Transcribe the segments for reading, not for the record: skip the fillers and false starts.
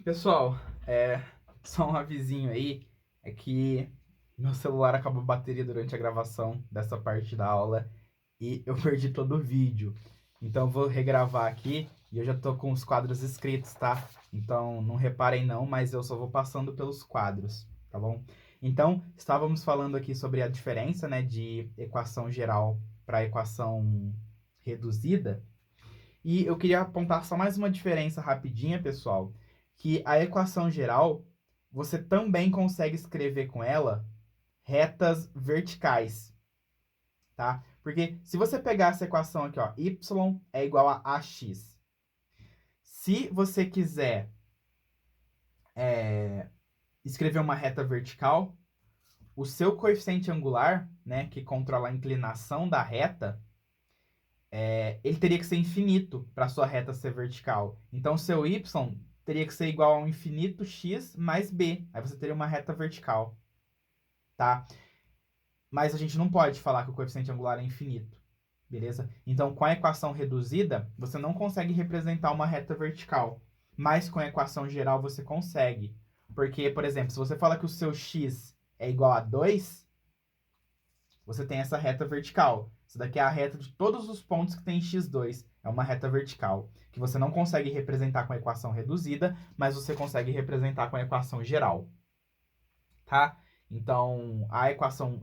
Pessoal, só um avisinho aí, é que meu celular acabou a bateria durante a gravação dessa parte da aula e eu perdi todo o vídeo. Então eu vou regravar aqui e eu já tô com os quadros escritos, tá? Então não reparem não, mas eu só vou passando pelos quadros, tá bom? Então, estávamos falando aqui sobre a diferença, né, de equação geral para equação reduzida. E eu queria apontar só mais uma diferença rapidinha, pessoal, que a equação geral, você também consegue escrever com ela retas verticais, tá? Porque se você pegar essa equação aqui, ó, y é igual a ax. Se você quiser escrever uma reta vertical, o seu coeficiente angular, né, que controla a inclinação da reta, ele teria que ser infinito para sua reta ser vertical. Então, seu y teria que ser igual ao infinito x mais b. Aí você teria uma reta vertical, tá? Mas a gente não pode falar que o coeficiente angular é infinito, beleza? Então, com a equação reduzida, você não consegue representar uma reta vertical. Mas com a equação geral você consegue. Porque, por exemplo, se você fala que o seu x é igual a 2, você tem essa reta vertical. Isso daqui é a reta de todos os pontos que tem em x2. É uma reta vertical, que você não consegue representar com a equação reduzida, mas você consegue representar com a equação geral. Tá? Então, a equação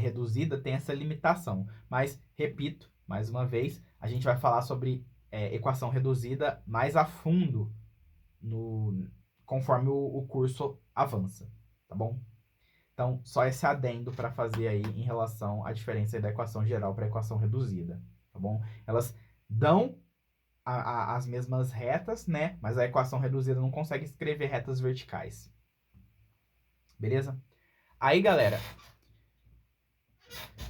reduzida tem essa limitação. Mas, repito, mais uma vez, a gente vai falar sobre equação reduzida mais a fundo conforme o curso avança, tá bom? Então, só esse adendo para fazer aí em relação à diferença da equação geral para a equação reduzida, tá bom? Elas dão as mesmas retas, né? Mas a equação reduzida não consegue escrever retas verticais. Beleza? Aí, galera,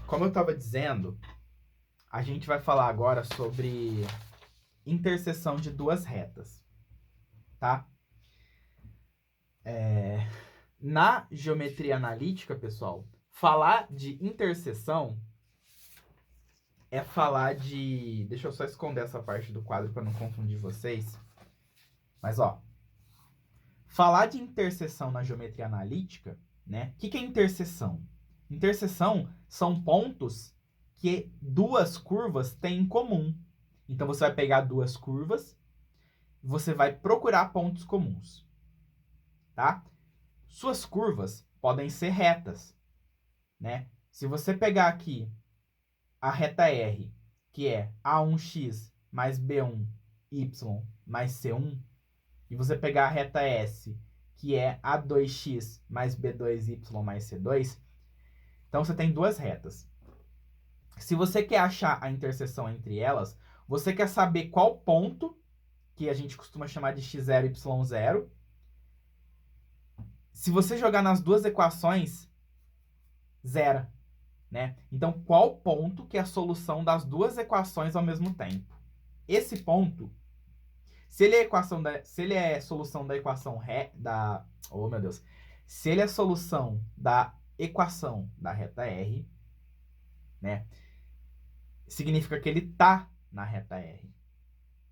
como eu estava dizendo, a gente vai falar agora sobre interseção de duas retas, tá? Na geometria analítica, pessoal, falar de interseção é falar de... Deixa eu só esconder essa parte do quadro para não confundir vocês. Mas, ó, falar de interseção na geometria analítica, né? O que é interseção? Interseção são pontos que duas curvas têm em comum. Então, você vai pegar duas curvas, você vai procurar pontos comuns, tá? Suas curvas podem ser retas, né? Se você pegar aqui a reta R, que é A1x mais B1y mais C1, e você pegar a reta S, que é A2x mais B2y mais C2, então você tem duas retas. Se você quer achar a interseção entre elas, você quer saber qual ponto, que a gente costuma chamar de x0 e y0. Se você jogar nas duas equações, zera, né? Então, qual ponto que é a solução das duas equações ao mesmo tempo? Esse ponto, se ele é solução da equação oh, meu Deus. Se ele é solução da equação da reta R, né? Significa que ele tá na reta R.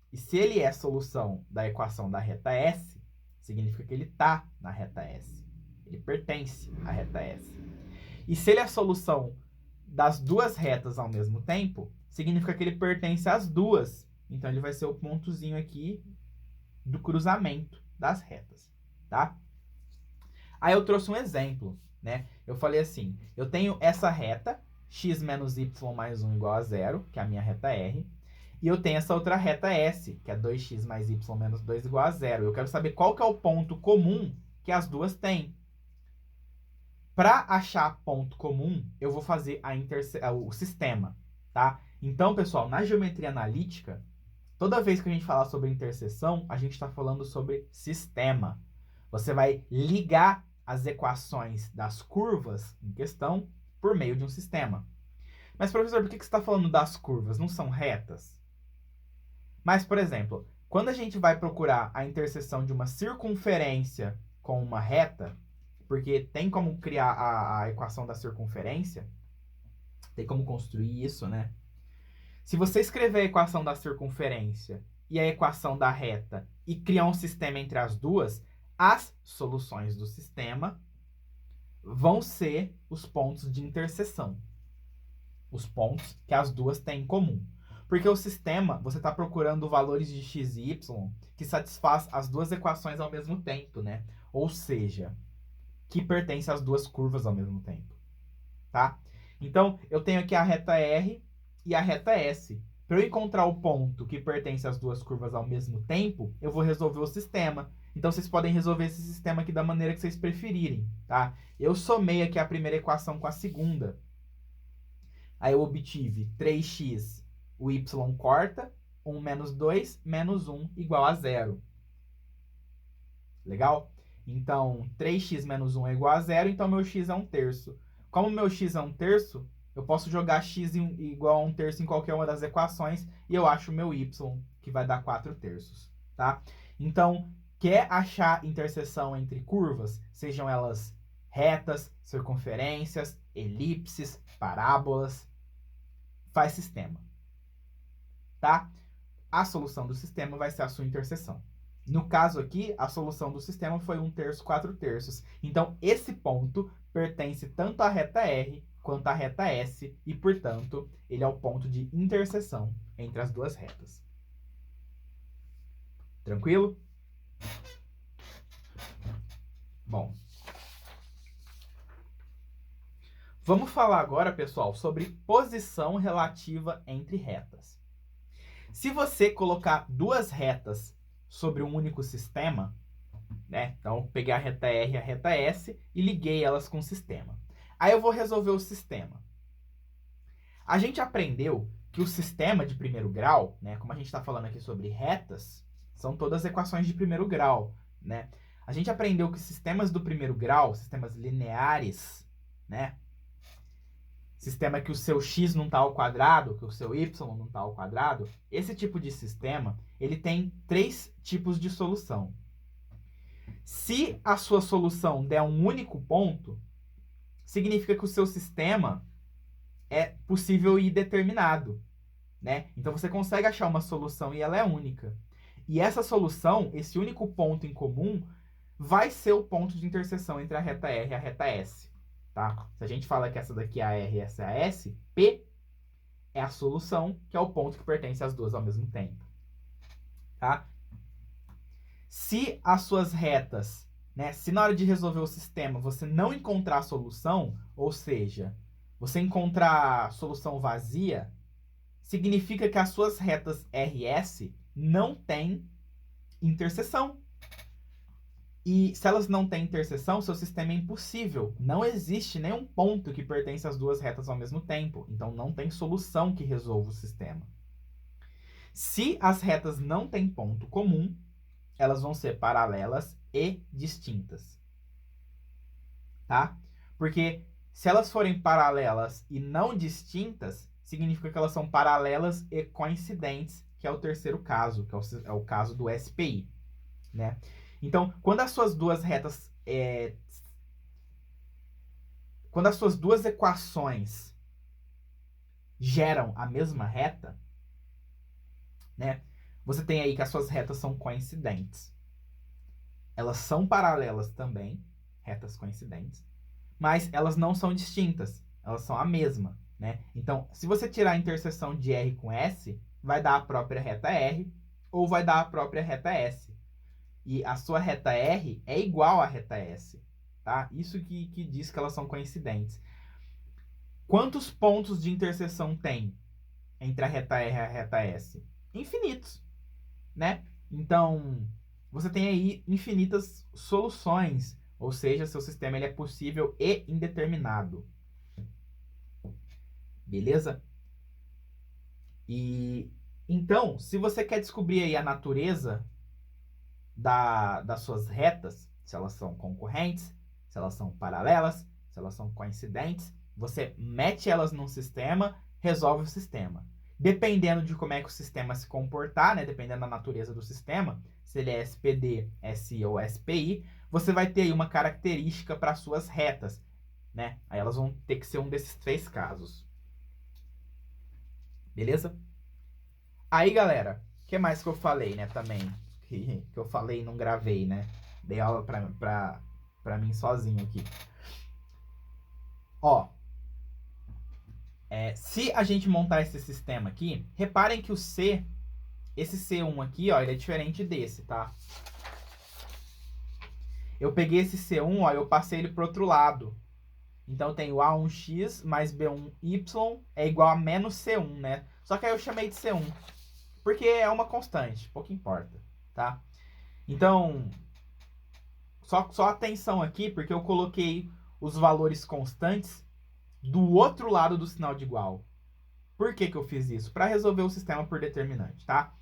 E se ele é solução da equação da reta S, significa que ele tá na reta S. Ele pertence à reta S. E se ele é solução das duas retas ao mesmo tempo, significa que ele pertence às duas. Então, ele vai ser o pontozinho aqui do cruzamento das retas, tá? Aí eu trouxe um exemplo, né? Eu falei assim, eu tenho essa reta, x menos y mais 1 igual a 0, que é a minha reta R, e eu tenho essa outra reta S, que é 2x mais y menos 2 igual a 0. Eu quero saber qual que é o ponto comum que as duas têm. Para achar ponto comum, eu vou fazer o sistema, tá? Então, pessoal, na geometria analítica, toda vez que a gente falar sobre interseção, a gente está falando sobre sistema. Você vai ligar as equações das curvas em questão por meio de um sistema. Mas, professor, por que você está falando das curvas? Não são retas? Mas, por exemplo, quando a gente vai procurar a interseção de uma circunferência com uma reta, porque tem como criar a equação da circunferência, tem como construir isso, né? Se você escrever a equação da circunferência e a equação da reta e criar um sistema entre as duas, as soluções do sistema vão ser os pontos de interseção. Os pontos que as duas têm em comum. Porque o sistema, você está procurando valores de x e y que satisfaz as duas equações ao mesmo tempo, né? Ou seja, que pertence às duas curvas ao mesmo tempo, tá? Então, eu tenho aqui a reta R e a reta S. Para eu encontrar o ponto que pertence às duas curvas ao mesmo tempo, eu vou resolver o sistema. Então, vocês podem resolver esse sistema aqui da maneira que vocês preferirem, tá? Eu somei aqui a primeira equação com a segunda. Aí eu obtive 3x, o y corta, 1 menos 2 menos 1 igual a 0. Legal? Então, 3x menos 1 é igual a 0, então meu x é 1/3. Como meu x é 1/3, eu posso jogar x igual a 1/3 em qualquer uma das equações e eu acho o meu y, que vai dar 4/3, tá? Então, quer achar interseção entre curvas, sejam elas retas, circunferências, elipses, parábolas, faz sistema, tá? A solução do sistema vai ser a sua interseção. No caso aqui, a solução do sistema foi 1/3, 4/3. Então, esse ponto pertence tanto à reta R quanto à reta S e, portanto, ele é o ponto de interseção entre as duas retas. Tranquilo? Bom. Vamos falar agora, pessoal, sobre posição relativa entre retas. Se você colocar duas retas sobre um único sistema, né? Então, eu peguei a reta R e a reta S e liguei elas com o sistema. Aí eu vou resolver o sistema. A gente aprendeu que o sistema de primeiro grau, né? Como a gente está falando aqui sobre retas, são todas equações de primeiro grau, né? A gente aprendeu que sistemas do primeiro grau, sistemas lineares, né? Sistema que o seu x não está ao quadrado, que o seu y não está ao quadrado, esse tipo de sistema, ele tem 3 tipos de solução. Se a sua solução der um único ponto, significa que o seu sistema é possível e determinado, né? Então você consegue achar uma solução e ela é única. E essa solução, esse único ponto em comum, vai ser o ponto de interseção entre a reta R e a reta S. Tá? Se a gente fala que essa daqui é a R e essa é a S, P é a solução, que é o ponto que pertence às duas ao mesmo tempo. Tá? Se as suas retas, né, se na hora de resolver o sistema você não encontrar a solução, ou seja, você encontrar a solução vazia, significa que as suas retas R e S não têm interseção. E se elas não têm interseção, seu sistema é impossível. Não existe nenhum ponto que pertence às duas retas ao mesmo tempo. Então, não tem solução que resolva o sistema. Se as retas não têm ponto comum, elas vão ser paralelas e distintas. Tá? Porque se elas forem paralelas e não distintas, significa que elas são paralelas e coincidentes, que é o terceiro caso, que é o caso do SPI, né? Então, quando as suas duas retas, quando as suas duas equações geram a mesma reta, né? Você tem aí que as suas retas são coincidentes. Elas são paralelas também, retas coincidentes, mas elas não são distintas, elas são a mesma, né? Então, se você tirar a interseção de R com S, vai dar a própria reta R ou vai dar a própria reta S. E a sua reta R é igual à reta S, tá? Isso que diz que elas são coincidentes. Quantos pontos de interseção tem entre a reta R e a reta S? Infinitos, né? Então, você tem aí infinitas soluções, ou seja, seu sistema ele é possível e indeterminado. Beleza? E então, se você quer descobrir aí a natureza das suas retas, se elas são concorrentes, se elas são paralelas, se elas são coincidentes, você mete elas num sistema, resolve o sistema. Dependendo de como é que o sistema se comportar, né, dependendo da natureza do sistema, se ele é SPD, SI ou SPI, você vai ter aí uma característica para suas retas, né? Aí elas vão ter que ser um desses 3 casos. Beleza? Aí, galera, o que mais que eu falei, né, também? Que eu falei e não gravei, né? Dei aula pra mim sozinho aqui. Ó, se a gente montar esse sistema aqui, reparem que esse C1 aqui, ó, ele é diferente desse, tá? Eu peguei esse C1, ó, eu passei ele pro outro lado. Então eu tenho A1x mais B1y é igual a menos C1, né? Só que aí eu chamei de C1, porque é uma constante, pouco importa, tá? Então, só atenção aqui, porque eu coloquei os valores constantes do outro lado do sinal de igual. Por que que eu fiz isso? Para resolver o sistema por determinante, tá?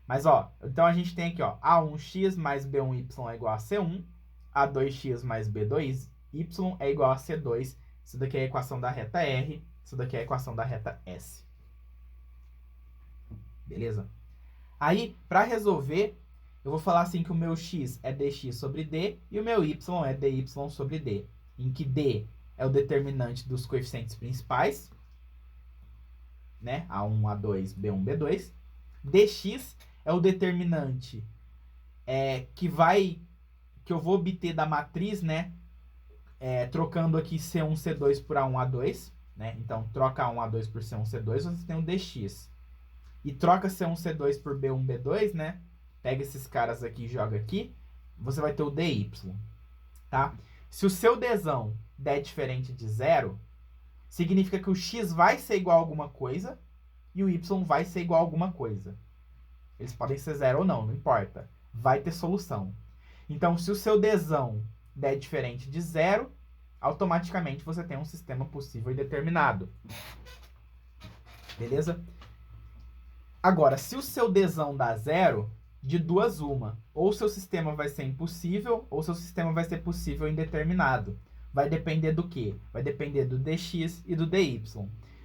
Mas, ó, então a gente tem aqui, ó, A1x mais B1y é igual a C1, A2x mais B2y é igual a C2. Isso daqui é a equação da reta R, isso daqui é a equação da reta S. Beleza? Aí, para resolver, eu vou falar assim que o meu x é dx sobre d e o meu y é dy sobre d, em que d é o determinante dos coeficientes principais, né? A1, A2, B1, B2. Dx é o determinante que eu vou obter da matriz, né? Trocando aqui C1, C2 por A1, A2, né? Então, troca A1, A2 por C1, C2, você tem o dx. E troca C1, C2 por B1, B2, né? Pega esses caras aqui e joga aqui, você vai ter o dy, tá? Se o seu dzão der diferente de zero, significa que o x vai ser igual a alguma coisa e o y vai ser igual a alguma coisa. Eles podem ser zero ou não importa. Vai ter solução. Então, se o seu dzão der diferente de zero, automaticamente você tem um sistema possível e determinado. Beleza? Agora, se o seu dzão dá zero, de duas uma. Ou seu sistema vai ser impossível, ou seu sistema vai ser possível indeterminado. Vai depender do quê? Vai depender do dx e do dy.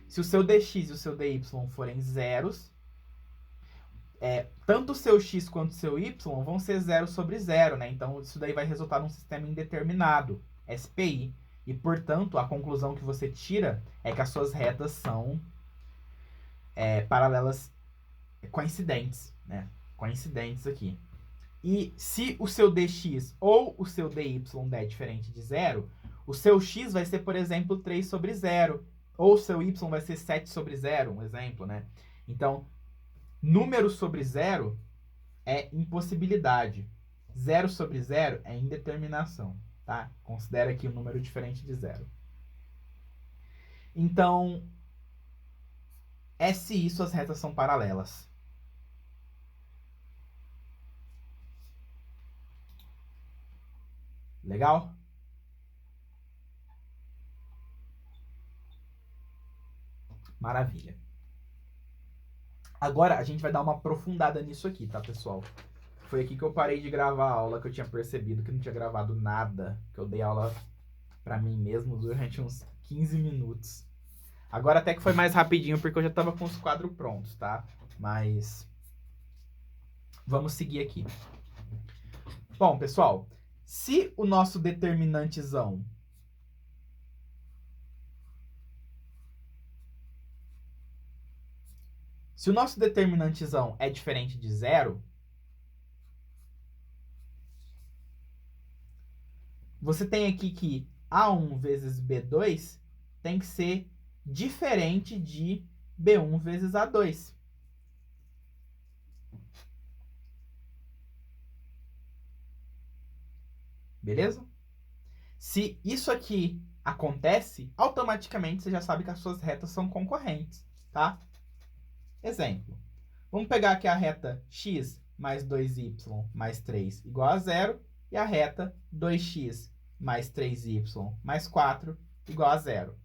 Se o seu dx e o seu dy forem zeros, tanto o seu x quanto o seu y vão ser zero sobre zero, né? Então, isso daí vai resultar num sistema indeterminado, SPI. E, portanto, a conclusão que você tira é que as suas retas são paralelas coincidentes, né? Coincidentes aqui. E se o seu dx ou o seu dy der diferente de zero, o seu x vai ser, por exemplo, 3 sobre 0. Ou o seu y vai ser 7 sobre 0, um exemplo, né? Então, número sobre 0 é impossibilidade. 0 sobre 0 é indeterminação, tá? Considera aqui um número diferente de 0. Então, SI suas retas são paralelas. Legal? Maravilha. Agora a gente vai dar uma aprofundada nisso aqui, tá, pessoal? Foi aqui que eu parei de gravar a aula, que eu tinha percebido que não tinha gravado nada. Que eu dei aula pra mim mesmo durante uns 15 minutos. Agora até que foi mais rapidinho, porque eu já tava com os quadros prontos, tá? Mas vamos seguir aqui. Bom, pessoal, se o nosso determinantezão é diferente de zero, você tem aqui que A1 vezes B2 tem que ser diferente de B1 vezes A2. Beleza? Se isso aqui acontece, automaticamente você já sabe que as suas retas são concorrentes, tá? Exemplo. Vamos pegar aqui a reta x mais 2y mais 3 igual a 0 e a reta 2x mais 3y mais 4 igual a 0.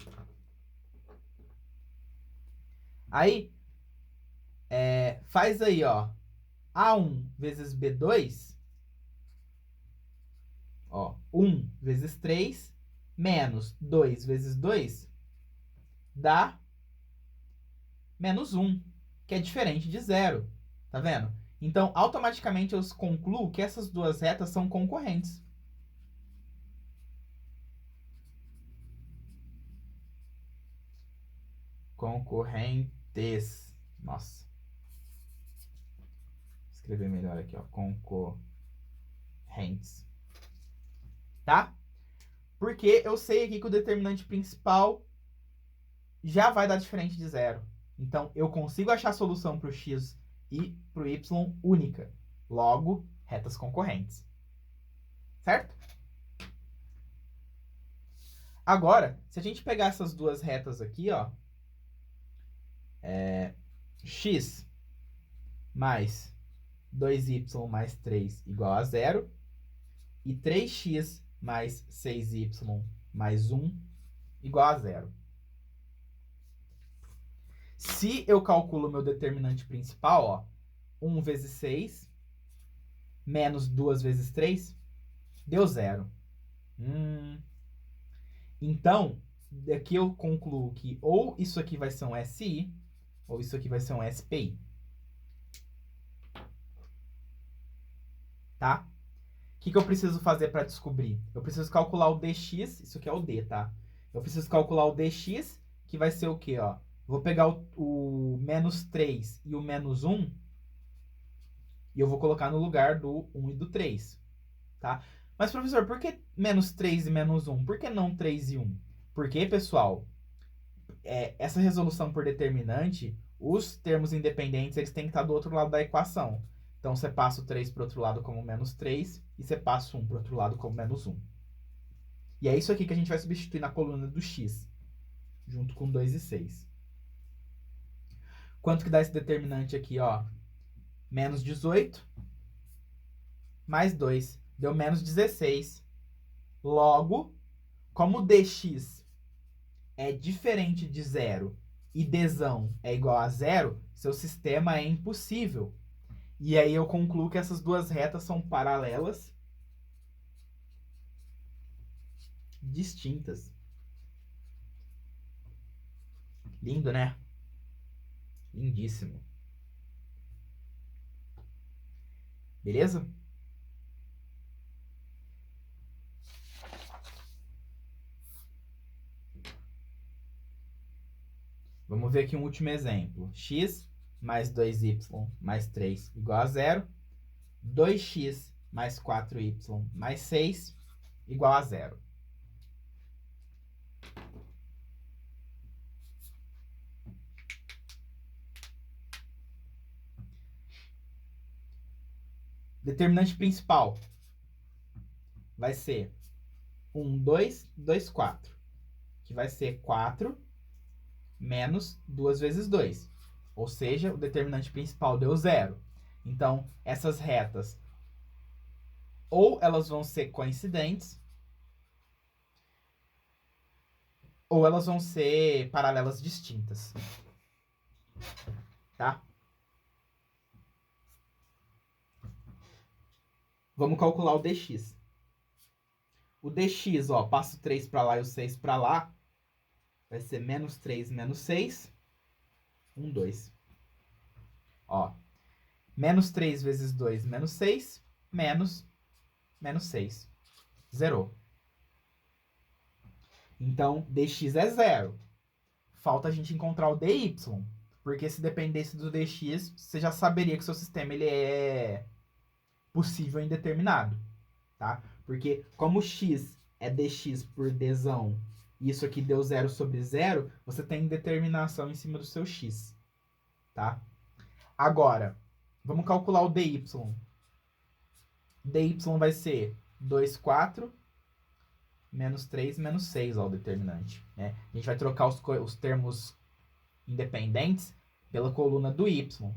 Aí, faz aí, ó, A1 vezes B2, ó, 1 vezes 3 menos 2 vezes 2 dá menos 1, que é diferente de 0. Tá vendo? Então, automaticamente eu concluo que essas duas retas são concorrentes. Concorrentes. Nossa. escrever melhor aqui, ó, concorrentes. Tá? Porque eu sei aqui que o determinante principal já vai dar diferente de zero. Então, eu consigo achar a solução para o x e para o y única. Logo, retas concorrentes. Certo? Agora, se a gente pegar essas duas retas aqui, ó, x mais 2y mais 3 igual a 0 e 3x mais 6y mais 1 igual a 0. Se eu calculo o meu determinante principal, ó, 1 vezes 6 menos 2 vezes 3, deu 0. Então, daqui eu concluo que ou isso aqui vai ser um SI, ou isso aqui vai ser um SPI. Tá? O que eu preciso fazer para descobrir? Eu preciso calcular o dx, isso aqui é o d, tá? Eu preciso calcular o dx, que vai ser o quê, ó? Vou pegar o menos 3 e o menos 1, e eu vou colocar no lugar do 1 e do 3, tá? Mas, professor, por que menos 3 e menos 1? Por que não 3 e 1? Porque, pessoal, essa resolução por determinante, os termos independentes, eles têm que estar do outro lado da equação. Então, você passa o 3 para o outro lado como menos 3 e você passa o 1 para o outro lado como menos 1. E é isso aqui que a gente vai substituir na coluna do x, junto com 2 e 6. Quanto que dá esse determinante aqui, ó? Menos 18 mais 2. Deu menos 16. Logo, como dx é diferente de zero e dzão é igual a zero, seu sistema é impossível. E aí eu concluo que essas duas retas são paralelas, distintas. Lindo, né? Lindíssimo. Beleza? Vamos ver aqui um último exemplo. X mais 2y mais 3 igual a 0. 2x mais 4y mais 6 igual a 0. Determinante principal vai ser 1, 2, 2, 4. Que vai ser 4 menos 2 vezes 2. Ou seja, o determinante principal deu 0. Então, essas retas, ou elas vão ser coincidentes, ou elas vão ser paralelas distintas. Tá? Vamos calcular o dx. O dx, ó, passa o 3 para lá e o 6 para lá, vai ser menos 3 menos 6, 1, 2. Ó, menos 3 vezes 2, menos 6, menos 6. Zerou. Então, dx é 0. Falta a gente encontrar o dy, porque se dependesse do dx, você já saberia que o seu sistema ele é possível e indeterminado, tá? Porque como x é dx por dzão e isso aqui deu 0 sobre 0, você tem indeterminação em cima do seu x, tá? Agora, vamos calcular o dy. dy vai ser 2, 4, menos 3, menos 6, ó, o determinante. Né? A gente vai trocar os termos independentes pela coluna do y.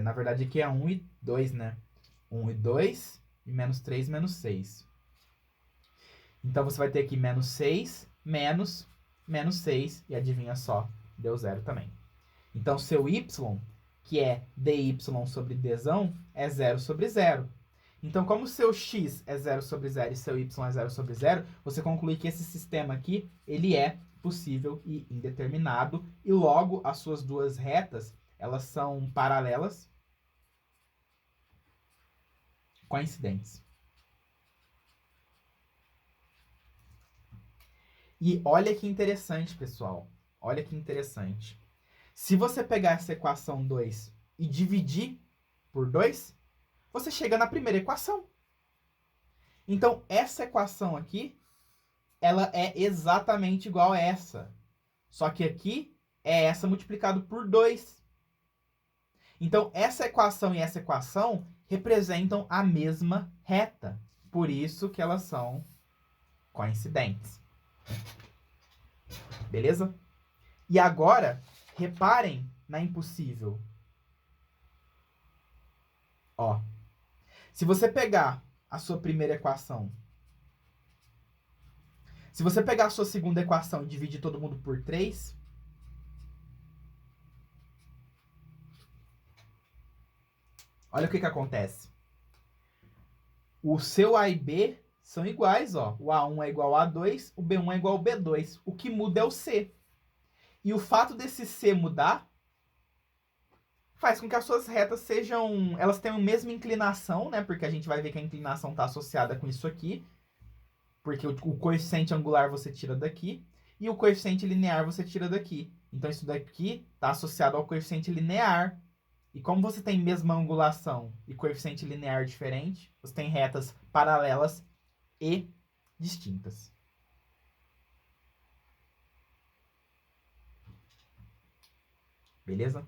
Na verdade, aqui é 1 e 2, né? 1 e 2, e menos 3, menos 6. Então, você vai ter aqui menos 6, menos 6, e adivinha só, deu 0 também. Então, seu y, que é dy sobre dzão, é 0 sobre 0. Então, como seu x é 0 sobre 0 e seu y é 0 sobre 0, você conclui que esse sistema aqui, ele é possível e indeterminado, e logo as suas duas retas, elas são paralelas, coincidentes. E olha que interessante, pessoal. olha que interessante. Se você pegar essa equação 2 e dividir por 2, você chega na primeira equação. Então, essa equação aqui, ela é exatamente igual a essa. Só que aqui é essa multiplicado por 2. Então, essa equação e essa equação representam a mesma reta. Por isso que elas são coincidentes. Beleza? E agora, reparem na impossível. Ó, se você pegar a sua primeira equação, se você pegar a sua segunda equação e dividir todo mundo por 3, olha o que acontece. O seu A e B são iguais, ó. O A1 é igual ao A2, o B1 é igual ao B2. O que muda é o C. E o fato desse C mudar faz com que as suas retas sejam... elas tenham a mesma inclinação, né? Porque a gente vai ver que a inclinação está associada com isso aqui. Porque o coeficiente angular você tira daqui. E o coeficiente linear você tira daqui. Então, isso daqui está associado ao coeficiente linear. E como você tem mesma angulação e coeficiente linear diferente, você tem retas paralelas e distintas. Beleza?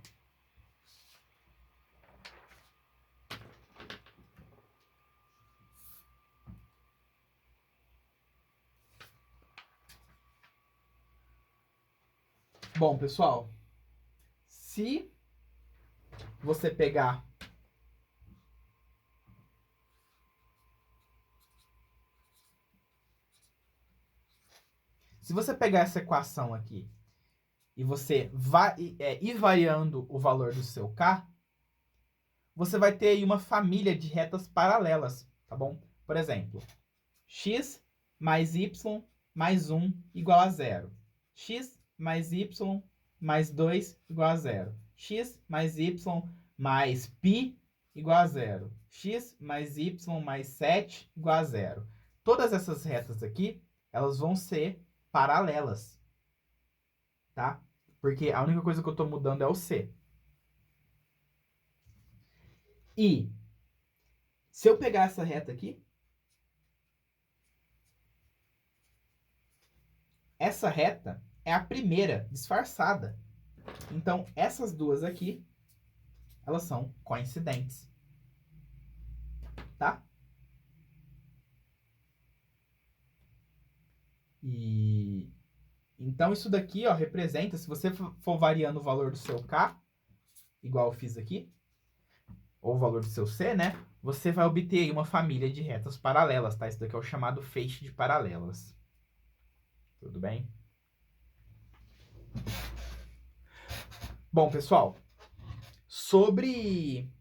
Bom, pessoal, se você pegar essa equação aqui e você vai ir variando o valor do seu K, você vai ter aí uma família de retas paralelas, tá bom? Por exemplo, x mais y mais 1 igual a 0. X mais y mais 2 igual a 0. X mais y mais π igual a 0. X mais y mais 7 igual a 0. Todas essas retas aqui, elas vão ser paralelas, tá? Porque a única coisa que eu estou mudando é o C. E se eu pegar essa reta aqui, essa reta é a primeira disfarçada. Então, essas duas aqui, elas são coincidentes. Tá? E então, isso daqui, ó, representa, se você for variando o valor do seu K, igual eu fiz aqui, ou o valor do seu C, né? Você vai obter aí uma família de retas paralelas, tá? Isso daqui é o chamado feixe de paralelas. Tudo bem? Bom, pessoal, sobre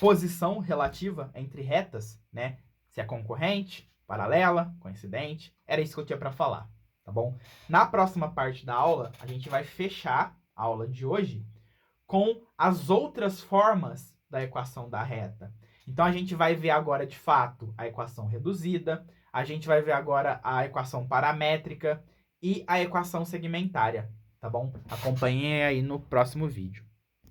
posição relativa entre retas, né? Se é concorrente, paralela, coincidente, era isso que eu tinha para falar, tá bom? Na próxima parte da aula, a gente vai fechar a aula de hoje com as outras formas da equação da reta. Então, a gente vai ver agora, de fato, a equação reduzida, a gente vai ver agora a equação paramétrica e a equação segmentária, tá bom? Acompanhem aí no próximo vídeo.